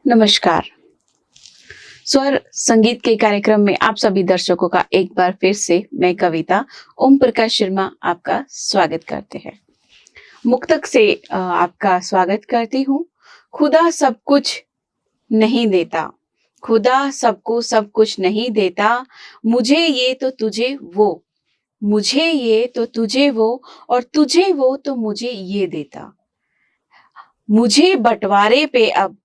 नमस्कार। स्वर संगीत के कार्यक्रम में आप सभी दर्शकों का एक बार फिर से मैं कविता ओम प्रकाश शर्मा आपका स्वागत करते हैं। मुक्तक से आपका स्वागत करती हूँ। खुदा सब कुछ नहीं देता, खुदा सबको सब कुछ नहीं देता, मुझे ये तो तुझे वो, मुझे ये तो तुझे वो, और तुझे वो तो मुझे ये देता। मुझे बंटवारे पे अब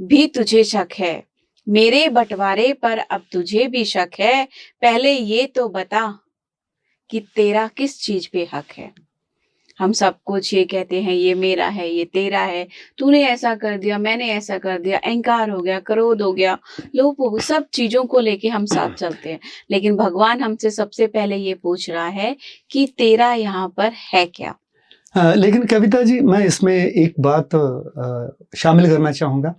भी तुझे शक है, मेरे बंटवारे पर अब तुझे भी शक है। पहले ये तो बता कि तेरा किस चीज पे हक है। हम सब कुछ ये कहते हैं ये मेरा है, ये तेरा है, तूने ऐसा कर दिया, मैंने ऐसा कर दिया, अहंकार हो गया, क्रोध हो गया, लोभ हो गया, सब चीजों को लेके हम साथ चलते हैं। लेकिन भगवान हमसे सबसे पहले ये पूछ रहा है कि तेरा यहाँ पर है क्या। लेकिन कविता जी, मैं इसमें एक बात शामिल करना चाहूंगा।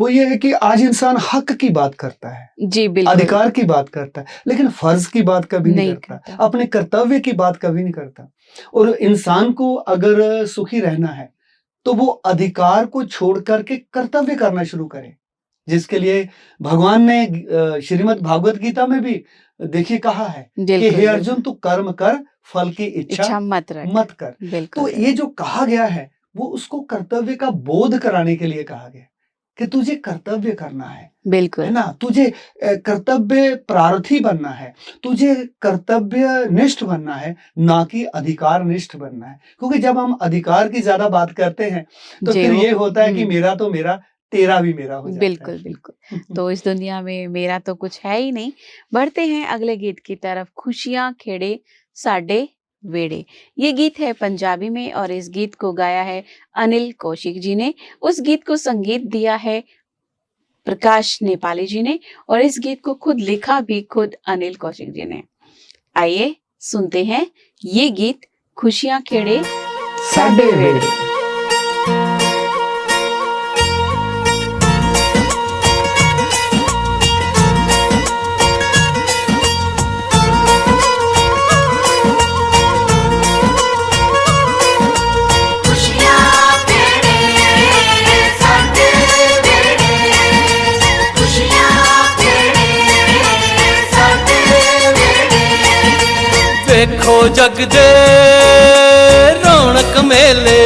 वो ये है कि आज इंसान हक की बात करता है, जी बिल्कुल, अधिकार की बात करता है, लेकिन फर्ज की बात कभी नहीं करता, अपने कर्तव्य की बात कभी नहीं करता। और इंसान को अगर सुखी रहना है तो वो अधिकार को छोड़ करके कर्तव्य करना शुरू करे, जिसके लिए भगवान ने श्रीमद् भागवत गीता में भी देखिए कहा है कि हे अर्जुन, तू कर्म कर, फल की इच्छा मत कर। तो ये जो कहा गया है वो उसको कर्तव्य का बोध कराने के लिए कहा गया कि तुझे कर्तव्य करना है, बिल्कुल है ना, तुझे कर्तव्य प्रार्थी बनना है, तुझे कर्तव्य निष्ठ बनना है, ना कि अधिकार निष्ठ बनना है। क्योंकि जब हम अधिकार की ज्यादा बात करते हैं तो फिर ये होता है कि मेरा तो मेरा, तेरा भी मेरा हो जाता बिल्कुल है। बिल्कुल। तो इस दुनिया में मेरा तो कुछ है ही नहीं। बढ़ते हैं अगले गीत की तरफ। खुशियां खेड़े साडे वेड़े, ये गीत है पंजाबी में और इस गीत को गाया है अनिल कौशिक जी ने। उस गीत को संगीत दिया है प्रकाश नेपाली जी ने और इस गीत को खुद लिखा भी खुद अनिल कौशिक जी ने। आइए सुनते हैं ये गीत, खुशियां खेड़े साडे वेड़े। देखो जग दे रौनक मेले,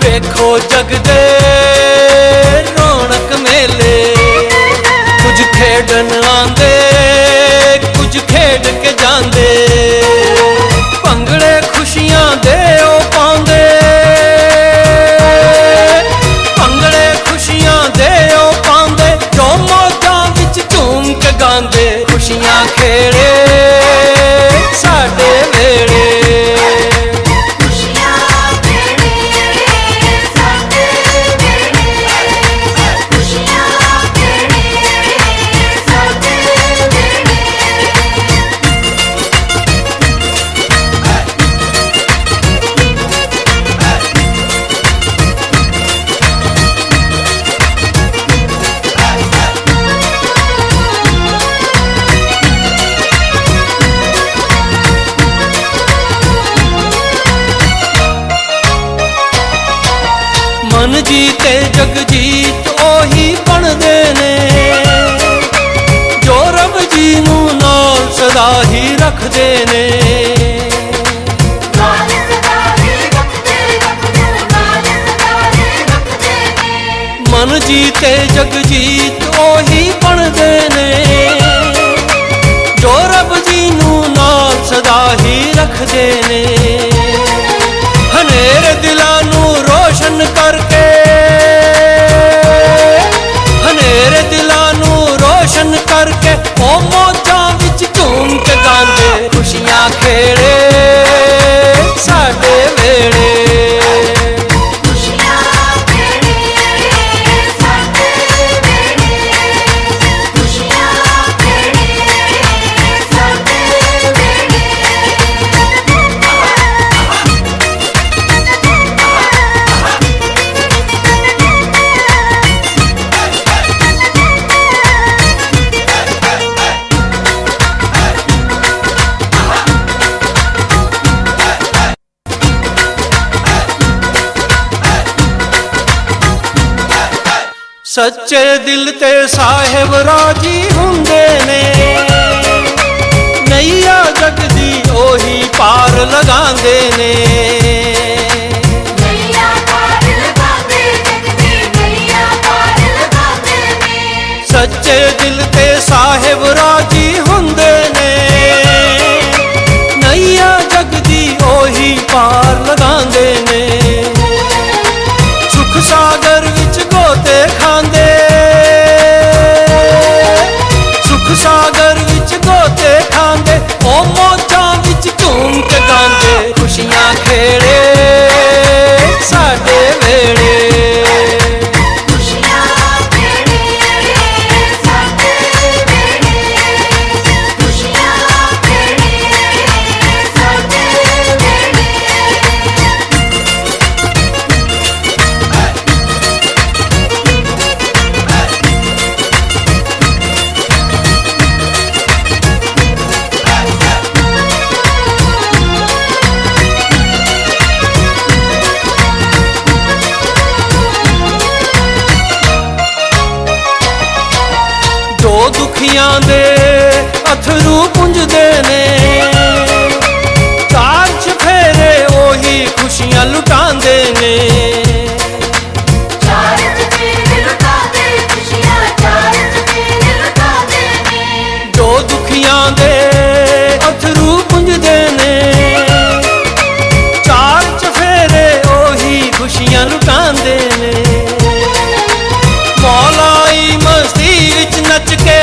देखो जग दे रौनक मेले, कुछ खेडन आंदे कुछ खेड के जांदे, भंगड़े खुशियां दे ओ पांदे, भंगड़े खुशियां दे ओ पांदे, जो मौजां विच झूम के गांदे। खुशियां खेड़े साडे वेड़े, मन जीते जग जीत ओही बनदे ने, जो रब जी नू नाल सदा ही रखदे ने। मन जीते जग जीत ओही बनदे ने, जो रब जी नू नाल सदा ही रखदे ने। हनेरे दिलां नू रोशन करके, हनेरे दिलां नू रोशन करके, ओ मौजां विच झूम के गांदे। खुशियां खेड़े साडे वेड़े, ਸੱਚੇ ਦਿਲ ਤੇ ਸਾਹਿਬ ਰਾਜੀ ਹੁੰਦੇ ਨੇ ਨਈਆ ਜਗ ਦੀ ਉਹੀ ਪਾਰ ਲਗਾਉਂਦੇ ਨੇ ਨਈਆ ਪਾਰ ਲਗਾਉਂਦੇ ਜਗ ਦੀ ਨਈਆ ਪਾਰ ਲਗਾਉਂਦੇ ਨੇ ਸੱਚੇ ਦਿਲ ਤੇ ਸਾਹਿਬ ਰਾਜੀ ਹੁੰਦੇ ਨੇ ਨਈਆ ਜਗ ਦੀ ਉਹੀ ਪਾਰ ਲਗਾਉਂਦੇ ਨੇ ਸੁਖ ਸਾਗਰ ਵਿੱਚ ਗੋਤੇ ਖਾਂਦੇ ਸੁਖ ਸਾਗਰ ਵਿੱਚ ਗੋਤੇ ਖਾਂਦੇ ਉਹ ਮੌਜਾਂ ਵਿੱਚ ਝੂਮ ਕੇ ਗਾਉਂਦੇ ਖੁਸ਼ੀਆਂ ਖੇੜੇ ਸਾਡੇ ਵੇੜੇ ਖੁਸ਼ੀਆਂ ਖੇੜੇ ਸਾਡੇ ਵੇੜੇ ਖੁਸ਼ੀਆਂ ਖੇੜੇ ਸਾਡੇ ਵੇੜੇ ਜੋ ਦੁਖੀਆਂ ਦੇ ਅਥਰੂ ਪੁੰਝਦੇ ਨੇ ਚਾਰ ਚਫੇਰੇ ਉਹੀ ਖੁਸ਼ੀਆਂ ਲੁਟਾਉਂਦੇ ਨੇ ਚਾਰ ਚਫੇਰੇ ਲੁਟਾਉਂਦੇ ਖੁਸ਼ੀਆਂ ਚਾਰ ਚਫੇਰੇ ਲੁਟਾਉਂਦੇ ਨੇ ਜੋ ਦੁਖੀਆਂ ਦੇ ਅਥਰੂ ਪੁੰਝਦੇ ਨੇ ਚਾਰ ਚਫੇਰੇ ਉਹੀ ਖੁਸ਼ੀਆਂ ਲੁਟਾਉਂਦੇ ਨੇ ਮੌਲਾਈ ਮਸਤੀ ਵਿੱਚ ਨੱਚ ਕੇ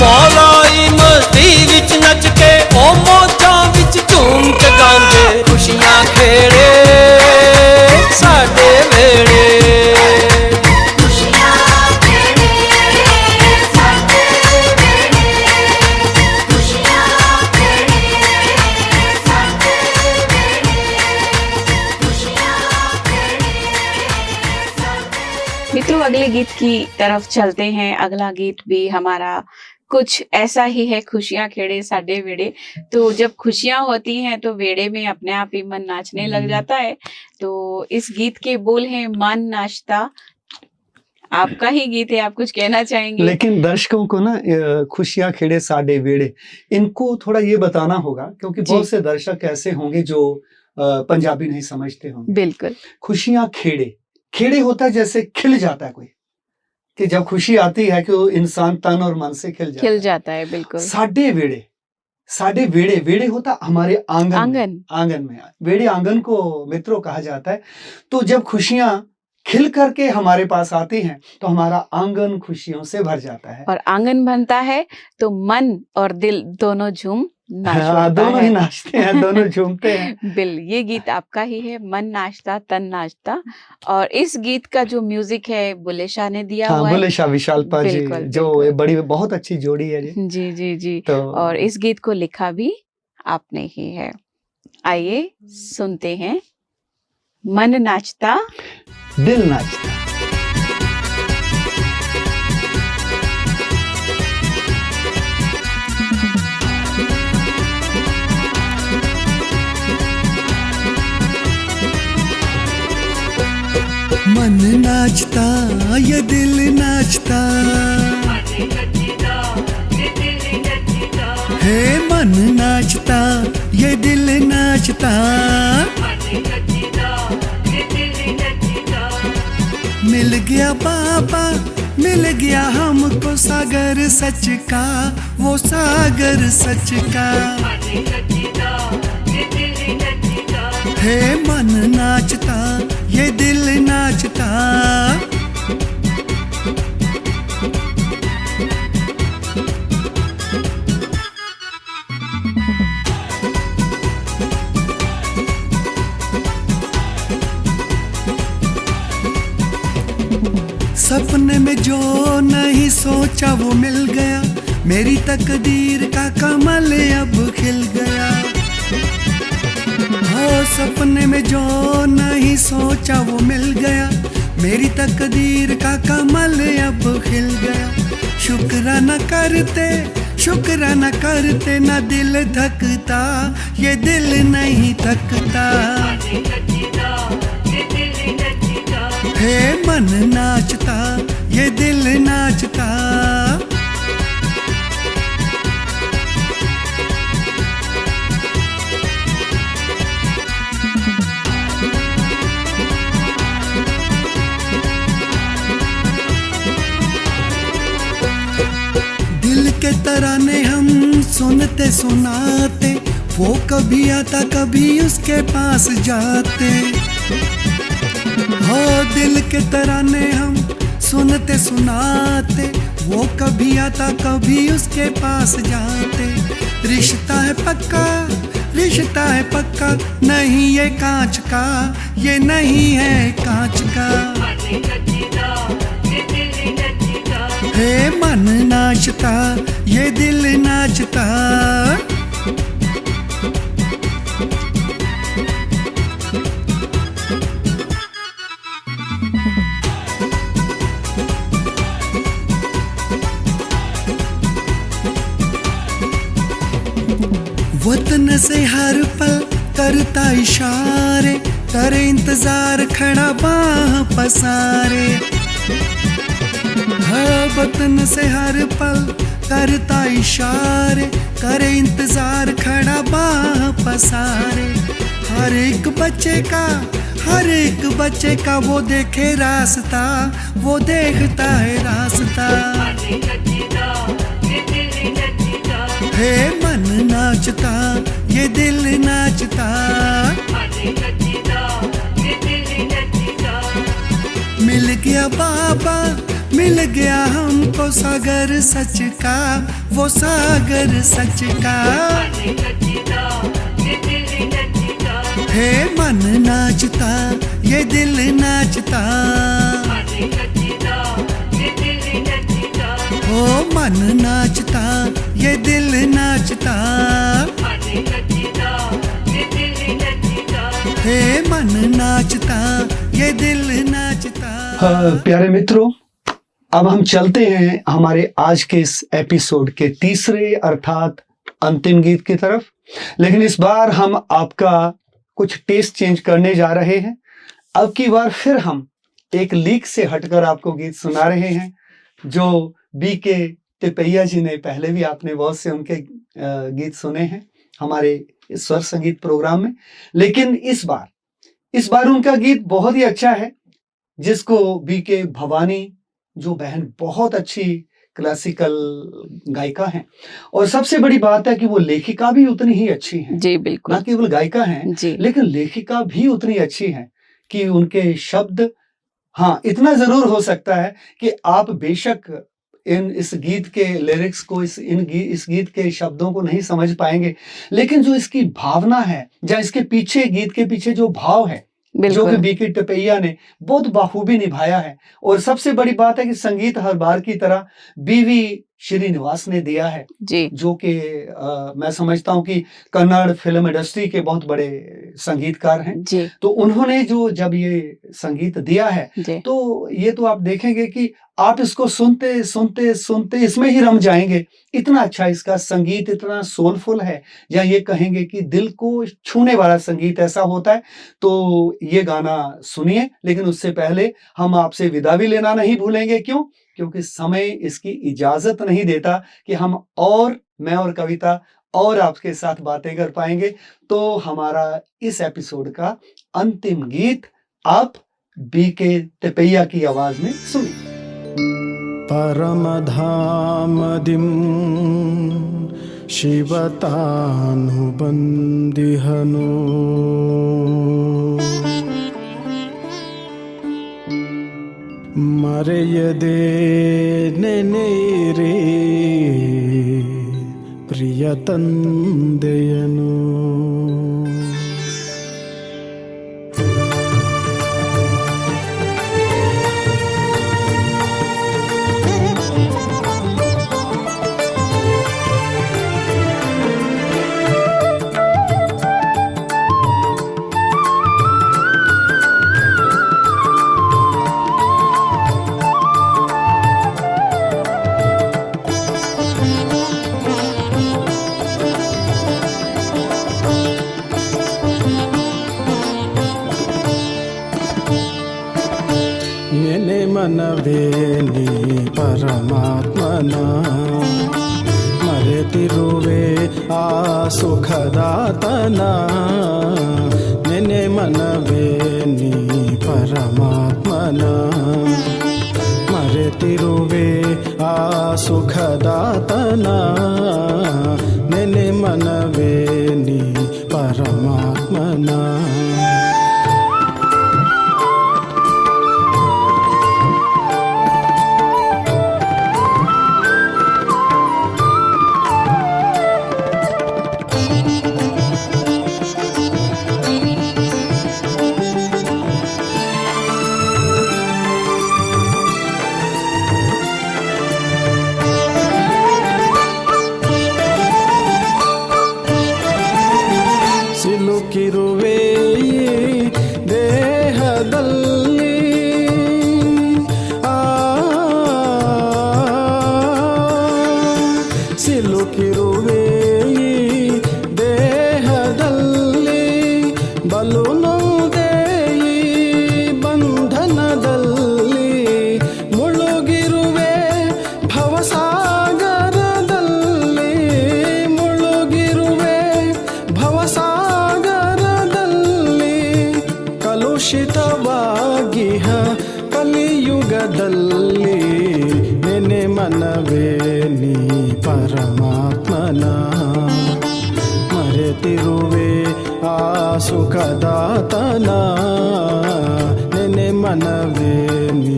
ਮੌਲਾਈ ਮਸਤੀ ਵਿੱਚ ਨੱਚ ਕੇ ਉਹ ਮੌਜਾਂ ਵਿੱਚ ਝੂਮ ਕੇ ਗਾਉਂਦੇ ਖੁਸ਼ੀਆਂ ਖੇੜੇ ਸਾਡੇ ਵੇੜੇ ਖੁਸ਼ੀਆਂ ਖੇੜੇ ਸਾਡੇ ਵੇੜੇ ਖੁਸ਼ੀਆਂ ਖੇੜੇ ਸਾਡੇ ਵੇੜੇ ਖੁਸ਼ੀਆਂ ਖੇੜੇ ਸਾਡੇ मित्रों अगले गीत की तरफ चलते हैं। अगला गीत भी हमारा कुछ ऐसा ही है, खुशियां खेड़े साडे वेड़े। तो जब खुशियां होती हैं तो वेड़े में अपने आप ही मन नाचने लग जाता है। तो इस गीत के बोल हैं मन नाचता। आपका ही गीत है, आप कुछ कहना चाहेंगे? लेकिन दर्शकों को ना खुशियां खेड़े साडे वेड़े, इनको थोड़ा ये बताना होगा क्योंकि जी। बहुत से दर्शक ऐसे होंगे जो पंजाबी नहीं समझते होंगे। बिल्कुल। खुशियां खेड़े, खेड़े होता है जैसे खिल जाता है कोई, कि जब खुशी आती है कि वो इंसान तन और मन से खिल जाता खिल है। जाता है, बिल्कुल। साडे वेड़े, साडे वेड़े, वेड़े होता हमारे आंगन आंगन। आंगन में, वेड़े आंगन को मित्रों कहा जाता है। तो जब खुशियां खिल करके हमारे पास आती हैं तो हमारा आंगन खुशियों से भर जाता है। और आंगन बनता है तो मन और दिल दोनों झूम नाच हाँ, उठता दोनों है। ही नाचते हैं, दोनों झूमते हैं। बिल, ये गीत आपका ही है, मन नाचता तन नाचता। और इस गीत का जो म्यूजिक है बुल्ले शाह ने दिया हाँ, हुआ है। बुल्ले शाह विशालपा जी, बिल्कुल, जो बिल्कुल। ये बड़ी बहुत अच्छी जोड़ी है जी। जी जी जी। तो और इस गीत को लिखा भी आपने ही है। आइए सुनते हैं मन नाचता दिल नाचता। मन नाचता ये दिल नाचता है, मन नाचता ये दिल नाचता, मिल गया बाबा मिल गया हमको सागर सच का, वो सागर सच का है। मन नाचता ये दिल नाचता, सपने में जो नहीं सोचा वो मिल गया, मेरी तकदीर का कमल अब खिल गया। हो सपने में जो नहीं सोचा वो मिल गया, मेरी तकदीर का कमल अब खिल गया। शुक्राना करते ना दिल थकता, ये दिल नहीं थकता हे मन नाचता ये दिल नाचता, दिल के तराने हम सुनते सुनाते, वो कभी आता कभी उसके पास जाते। हो दिल के तराने हम सुनते सुनाते, वो कभी आता कभी उसके पास जाते। रिश्ता है पक्का, रिश्ता है पक्का, नहीं ये कांच का, ये नहीं है कांच का। हे मन नाचता ये दिल नाचता, वतन से हर पल करता इशारे, करे इंतजार खड़ा बाह पसारे। हाँ वतन से हर पल करता इशारे, करे इंतजार खड़ा बाह पसारे। हर एक बच्चे का, हर एक बच्चे का वो देखे रास्ता, वो देखता है रास्ता। हे मन नाचता ये दिल नाचता, मिल गया बाबा, मिल गया हमको सागर सच का, वो सागर सच का। हे मन नाचता ये दिल नाचता, ओ मन नाचता ये दिल नाचता, हे मन नाचता ये दिल नाचता। प्यारे मित्रों, अब हम चलते हैं हमारे आज के इस एपिसोड के तीसरे अर्थात अंतिम गीत की तरफ। लेकिन इस बार हम आपका कुछ टेस्ट चेंज करने जा रहे हैं। अब की बार फिर हम एक लीक से हटकर आपको गीत सुना रहे हैं, जो बीके तिपैया जी ने, पहले भी आपने बहुत से उनके गीत सुने हैं हमारे स्वर संगीत प्रोग्राम में। लेकिन इस बार उनका गीत बहुत ही अच्छा है, जिसको बीके भवानी, जो बहन बहुत अच्छी क्लासिकल गायिका हैं, और सबसे बड़ी बात है कि वो लेखिका भी उतनी ही अच्छी हैं। जी बिल्कुल, ना केवल गायिका हैं जी लेकिन लेखिका भी उतनी अच्छी हैं कि उनके शब्द, हाँ इतना जरूर हो सकता है कि आप बेशक इस गीत के लिरिक्स को, इस गीत के शब्दों को नहीं समझ पाएंगे, लेकिन जो इसकी भावना है, या इसके पीछे, गीत के पीछे जो भाव है, जो कि बिल्कुल, बीके तिपैया ने बहुत बाखूबी निभाया है। और सबसे बड़ी बात है कि संगीत हर बार की तरह बीवी श्रीनिवास ने दिया है, जी जो कि मैं समझता हूँ कि कन्नड़ फिल्म इंडस्ट्री के बहुत बड़े संगीतकार हैं। जी तो उन्होंने जो जब ये संगीत दिया है, जी तो ये तो आप देखेंगे कि आप इसको सुनते सुनते सुनते इसमें ही रम जाएंगे। इतना अच्छा इसका संगीत, इतना सोलफुल है, या ये कहेंगे कि दिल को छूने वाला संगीत ऐसा होता है। तो ये गाना सुनिए, लेकिन उससे पहले हम आपसे विदा भी लेना नहीं भूलेंगे। क्यों? क्योंकि समय इसकी इजाजत नहीं देता कि हम और, मैं और कविता और आपके साथ बातें कर पाएंगे। तो हमारा इस एपिसोड का अंतिम गीत आप बीके तिपैया की आवाज में सुनिए। परमधामदिं शिवतानुबन्दिहनो मर्यदे नेरे प्रियतन्देयनो। ಮನವೇ ನೀ ಪರಮಾತ್ಮನ ಮರೆತಿರುವೆ ಆ ಸುಖದಾತನ ನೆನೆ ಮನವೇ ನೀ ಪರಮಾತ್ಮನ ಮರೆತಿರುವೆ ಆ ಸುಖದಾತನ ನೆನೆ ಮನವೇ ನೀ ಪರಮಾತ್ಮನ ಸಿಲುಕಿರುವೆ ದೇಹದಲ್ಲಿ ಸಿಲುಕಿರುವೆ ದೇಹದಲ್ಲಿ ಬಲು ನೊಂದೆ ಈ ಬಂಧನದಲ್ಲಿ ಮುಳುಗಿರುವೆ ಭವಸಾಗರದಲ್ಲಿ ಮುಳುಗಿರುವೆ ಭವಸಾಗರದಲ್ಲಿ ಕಲುಷಿತವಾಗಿಹ ಕಲಿಯುಗದಲ್ಲಿ ನೆನೆ ಮನವೇ ನೀ ಪರಮಾತ್ಮನ ಮರೆತಿರುವೆ ಆ ಸುಖದಾತನ ನೆನೆ ಮನವೇ ನೀ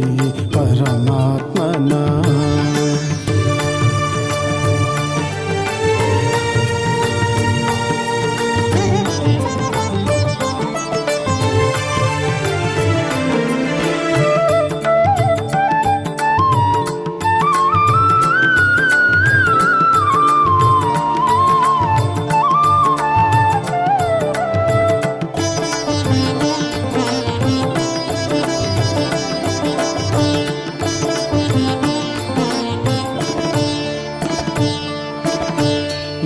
ಪರಮಾತ್ಮನ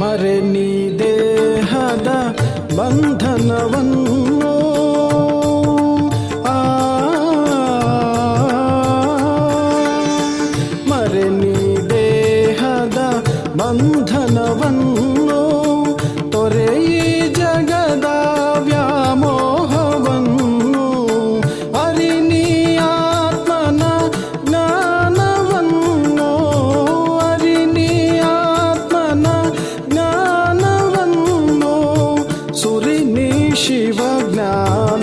ಮರೆ ನೀ ದೇಹದ ಬಂಧನವನ್ನು ಮರೆ ನೀ ದೇಹದ ಬಂಧನವನ್ನು ತೊರೆ ಈ ಜಗದ ವ್ಯಾಮೋಹವನ್ನು ಅರಿ ನೀ ಆತ್ಮನ ಜ್ಞಾನವನ್ನು ಅರಿ ನೀ ಆತ್ಮನ ಜ್ಞಾನವನ್ನು ಸುರಿ ನೀ ಶಿವ ಜ್ಞಾನಾಮೃತವನ್ನು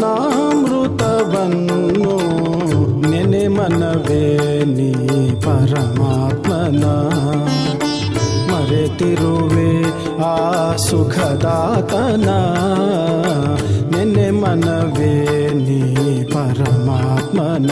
ನೆನೆ ಮನವೇ ನೀ ಪರಮಾತ್ಮನ ಮರೆತಿರುವೆ ಆ ಸುಖದಾತನ ನೆನೆ ಮನವೇ ನೀ ಪರಮಾತ್ಮನ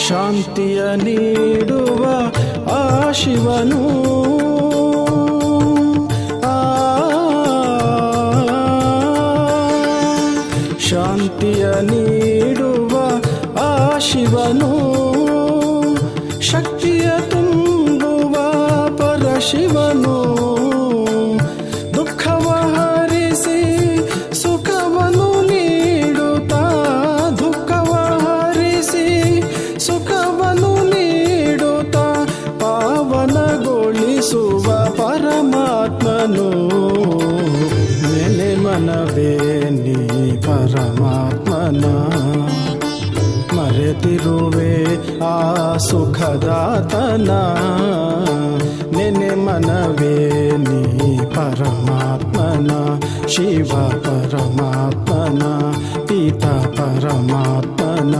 ಶಾಂತಿಯ ನೀಡುವ ಆ ಶಿವನು ಶಾಂತಿಯ ನೀಡುವ ಆ ಶಿವನು ಶಕ್ತಿಯ ತುಂಬುವ ಪರಶಿವನು ದುಃಖವ ಹರಿಸಿ ಸುಖವನ್ನು ನೀಡುತ್ತಾ ದುಃಖವ ಹರಿಸಿ ಸುಖವನ್ನು ನೀಡುತ್ತಾ ಪಾವನಗೊಳಿಸುವ ಪರಮಾತ್ಮನು ನೆನೆ ಮನವೇ ನೀ ಪರಮಾತ್ಮನ ಮರೆತಿರುವೆ ಆ ಸುಖದಾತನ ನೆನೆ ಮನವೇ ನೀ ಪರಮಾತ್ಮನ ಶಿವ ಪರಮಾತ್ಮನ ಪಿತ ಪರಮಾತ್ಮನ